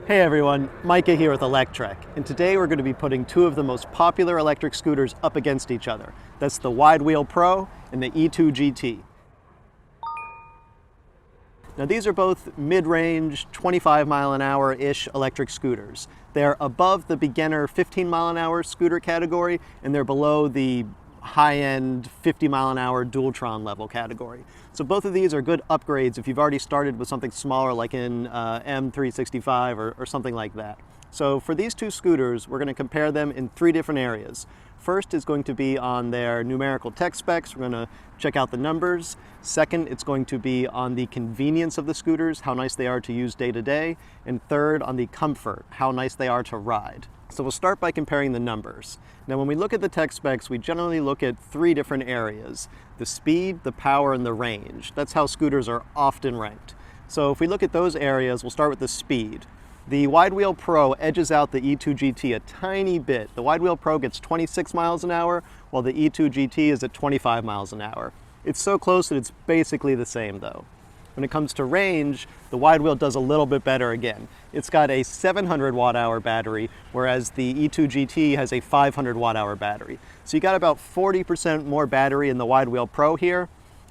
Hey everyone, Micah here with Electrek, and today we're going to be putting two of the most popular electric scooters up against each other. That's the WideWheel Pro and the E-Two GT. Now these are both mid-range, 25 mile an hour-ish electric scooters. They're above the beginner 15 mile an hour scooter category, and they're below the high-end 50 mile an hour Dualtron level category. So both of these are good upgrades if you've already started with something smaller like in M365 or something like that. So for these two scooters, we're going to compare them in three different areas. First is going to be on their numerical tech specs. We're going to check out the numbers. Second, it's going to be on the convenience of the scooters, how nice they are to use day to day. And third, on the comfort, how nice they are to ride. So we'll start by comparing the numbers. Now when we look at the tech specs, we generally look at three different areas: the speed, the power, and the range. That's how scooters are often ranked. So if we look at those areas, we'll start with the speed. The WideWheel Pro edges out the E-Two GT a tiny bit. The WideWheel Pro gets 26 miles an hour, while the E-Two GT is at 25 miles an hour. It's so close that it's basically the same though. When it comes to range, the WideWheel does a little bit better again. It's got a 700 watt-hour battery, whereas the E-Two GT has a 500 watt-hour battery. So you got about 40% more battery in the WideWheel Pro here.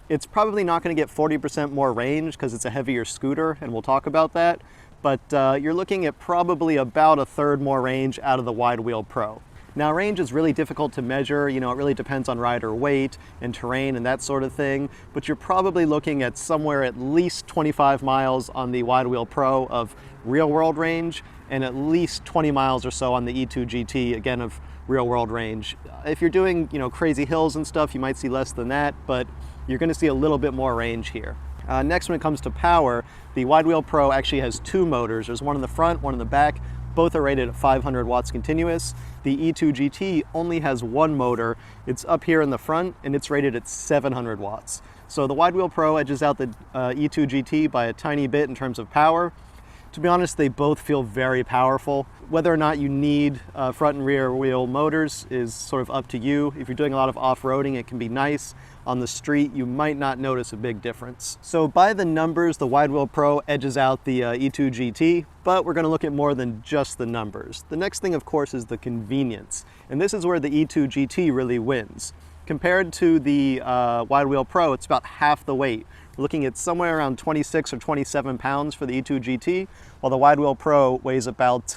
It's probably not going to get 40% more range because it's a heavier scooter, and we'll talk about that. But you're looking at probably about a third more range out of the WideWheel Pro. Now range is really difficult to measure, it really depends on rider weight and terrain and that sort of thing, but you're probably looking at somewhere at least 25 miles on the WideWheel Pro of real world range and at least 20 miles or so on the E-Two GT, again of real world range. If you're doing crazy hills and stuff, you might see less than that, but you're going to see a little bit more range here. Next, when it comes to power, the WideWheel Pro actually has two motors. There's one in the front, one in the back. Both are rated at 500 watts continuous. The E-Two GT only has one motor. It's up here in the front and it's rated at 700 watts. So the WideWheel Pro edges out the E-Two GT by a tiny bit in terms of power. To be honest, they both feel very powerful. Whether or not you need front and rear wheel motors is sort of up to you. If you're doing a lot of off-roading, it can be nice. On the street, you might not notice a big difference. So by the numbers, the WideWheel Pro edges out the E-Two GT, but we're gonna look at more than just the numbers. The next thing, of course, is the convenience. And this is where the E-Two GT really wins. Compared to the WideWheel Pro, it's about half the weight. We're looking at somewhere around 26 or 27 pounds for the E-Two GT, while the WideWheel Pro weighs about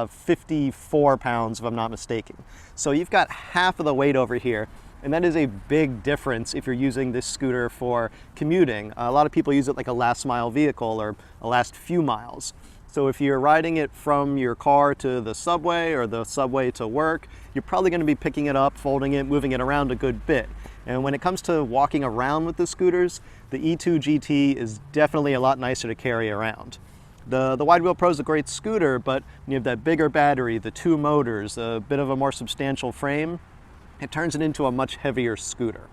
54 pounds, if I'm not mistaken. So you've got half of the weight over here, and that is a big difference if you're using this scooter for commuting. A lot of people use it like a last mile vehicle or a last few miles. So if you're riding it from your car to the subway or the subway to work, you're probably going to be picking it up, folding it, moving it around a good bit. And when it comes to walking around with the scooters, the E-Two GT is definitely a lot nicer to carry around. The WideWheel Pro is a great scooter, but when you have that bigger battery, the two motors, a bit of a more substantial frame, it turns it into a much heavier scooter.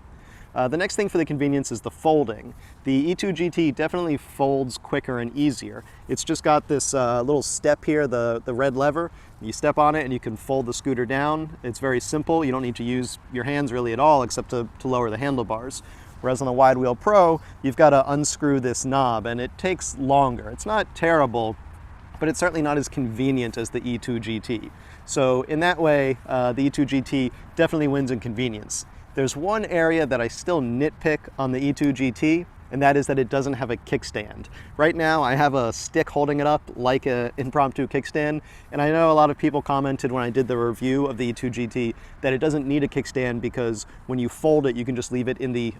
The next thing for the convenience is the folding. The E-Two GT definitely folds quicker and easier. It's just got this little step here, the red lever. You step on it and you can fold the scooter down. It's very simple. You don't need to use your hands really at all except to lower the handlebars. Whereas on the WideWheel Pro, you've got to unscrew this knob and it takes longer. It's not terrible, but it's certainly not as convenient as the E-Two GT. So in that way, the E-Two GT definitely wins in convenience. There's one area that I still nitpick on the E-Two GT, and that is that it doesn't have a kickstand. Right now, I have a stick holding it up like an impromptu kickstand, and I know a lot of people commented when I did the review of the E-Two GT that it doesn't need a kickstand because when you fold it, you can just leave it in the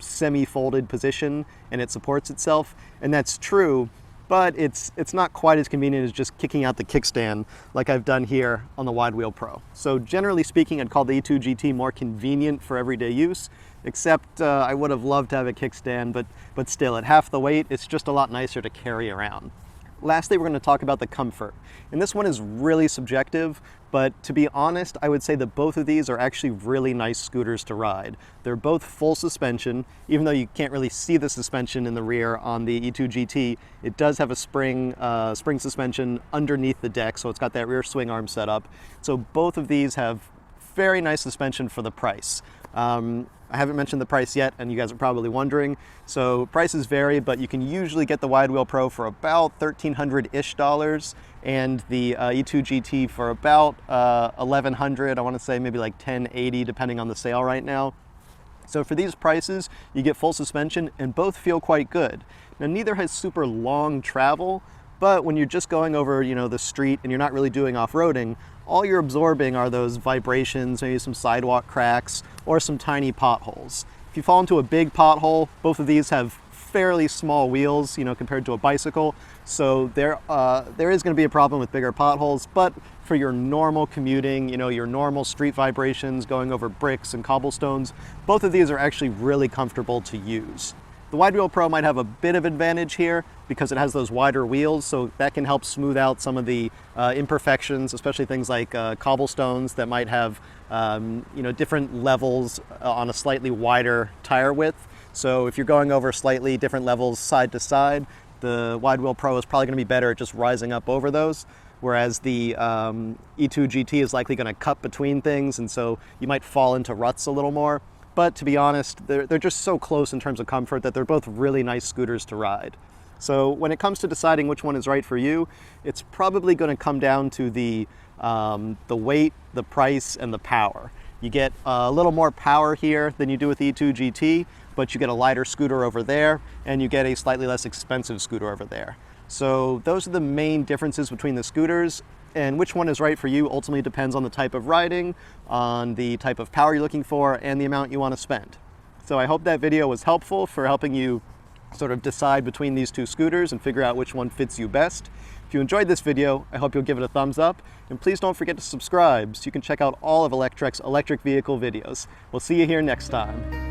semi-folded position and it supports itself, and that's true. But it's not quite as convenient as just kicking out the kickstand like I've done here on the WideWheel Pro. So generally speaking, I'd call the E-Two GT more convenient for everyday use, except I would have loved to have a kickstand, but still, at half the weight, it's just a lot nicer to carry around. Lastly, we're going to talk about the comfort. And this one is really subjective, but to be honest, I would say that both of these are actually really nice scooters to ride. They're both full suspension, even though you can't really see the suspension in the rear on the E-Two GT. It does have a spring suspension underneath the deck, so it's got that rear swing arm set up. So both of these have very nice suspension for the price. I haven't mentioned the price yet, and you guys are probably wondering. So prices vary, but you can usually get the WideWheel Pro for about $1,300-ish, and the E-Twow GT for about $1,100. I want to say maybe like $1,080, depending on the sale right now. So for these prices, you get full suspension, and both feel quite good. Now, neither has super long travel, but when you're just going over, the street and you're not really doing off-roading, all you're absorbing are those vibrations, maybe some sidewalk cracks or some tiny potholes. If you fall into a big pothole, both of these have fairly small wheels, compared to a bicycle. So there is going to be a problem with bigger potholes, but for your normal commuting, your normal street vibrations, going over bricks and cobblestones, both of these are actually really comfortable to use. The WideWheel Pro might have a bit of advantage here because it has those wider wheels, so that can help smooth out some of the imperfections, especially things like cobblestones that might have different levels on a slightly wider tire width. So if you're going over slightly different levels side to side, the WideWheel Pro is probably going to be better at just rising up over those, whereas the E-Twow GT is likely going to cut between things, and so you might fall into ruts a little more. But to be honest, they're just so close in terms of comfort that they're both really nice scooters to ride. So when it comes to deciding which one is right for you, it's probably going to come down to the weight, the price, and the power. You get a little more power here than you do with the E-Twow GT, but you get a lighter scooter over there, and you get a slightly less expensive scooter over there. So those are the main differences between the scooters, and which one is right for you ultimately depends on the type of riding, on the type of power you're looking for, and the amount you want to spend. So I hope that video was helpful for helping you sort of decide between these two scooters and figure out which one fits you best. If you enjoyed this video, I hope you'll give it a thumbs up, and please don't forget to subscribe so you can check out all of Electrek's electric vehicle videos. We'll see you here next time.